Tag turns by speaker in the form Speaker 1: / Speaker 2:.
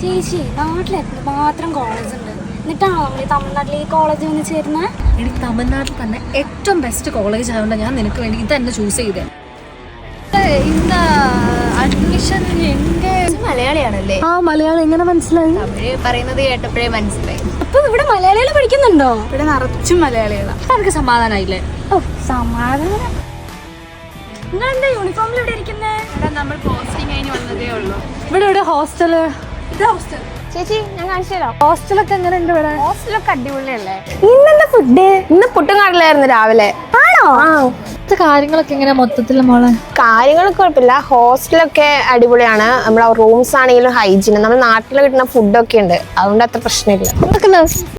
Speaker 1: ചേച്ചി നാട്ടിലെത്തുമ്പോൾ മാത്രം കോളേജ് ഉണ്ട്, എന്നിട്ടാണോ നമ്മൾ തമിഴ്നാട്ടിൽ ഈ കോളേജിൽ വന്ന് ചേരുന്നത്?
Speaker 2: എനിക്ക് തമിഴ്നാട്ടിൽ തന്നെ ഏറ്റവും ബെസ്റ്റ് കോളേജ് ആയതുകൊണ്ട് ഞാൻ നിനക്ക് വേണ്ടി ഇതന്നെ ചൂസ് ചെയ്തേ.
Speaker 1: இந்த അഡ്മിഷൻ എന്റെ
Speaker 3: മലയാളിയാണല്ലേ?
Speaker 2: ആ മലയാളം എങ്ങനെ മനസ്സിലായി?
Speaker 3: തമിഴ് പറയുന്നത് കേട്ടപ്പോഴേ മനസ്സിലായി.
Speaker 1: അപ്പൊ ഇവിടെ മലയാളികൾ പഠിക്കുന്നുണ്ടോ?
Speaker 3: ഇവിടെ നിറച്ചും മലയാളികളാണ്.
Speaker 2: എനിക്ക് സമാധാനമായില്ലേ?
Speaker 1: ഓ സമാധാനം. നിങ്ങൾ എന്താ യൂണിഫോമിൽ ഇവിടെ ഇരിക്കുന്നേ?
Speaker 3: ഇവിടെ നമ്മൾ പോസ്റ്റിംഗ് കഴിഞ്ഞ് വന്നതേ ഉള്ളൂ.
Speaker 2: ഇവിടെ ഇവിടെ ഹോസ്റ്റല്.
Speaker 3: ഇത് ഹോസ്റ്റൽ. ചേച്ചി ഞാൻ കാണിച്ചു തരാം.
Speaker 2: ഹോസ്റ്റലൊക്കെ എങ്ങനെയുണ്ട് ഇവിടെ?
Speaker 3: ഹോസ്റ്റലൊക്കെ അടിപൊളിയല്ലേ?
Speaker 1: ഇന്നെന്താ ഫുഡ്?
Speaker 3: ഇന്ന് പുട്ടും കടലായിരുന്നു രാവിലെ.
Speaker 1: ആണോ?
Speaker 2: കാര്യങ്ങളൊക്കെ എങ്ങനെ മൊത്തത്തിൽ മോളെ?
Speaker 3: കാര്യങ്ങളൊക്കെ കുഴപ്പമില്ല. ഹോസ്റ്റലൊക്കെ അടിപൊളിയാണ്. നമ്മുടെ റൂംസ് ആണെങ്കിലും ഹൈജീൻ, നമ്മുടെ നാട്ടിൽ കിട്ടുന്ന ഫുഡൊക്കെ ഉണ്ട്, അതുകൊണ്ട് അത്ര പ്രശ്നമില്ല.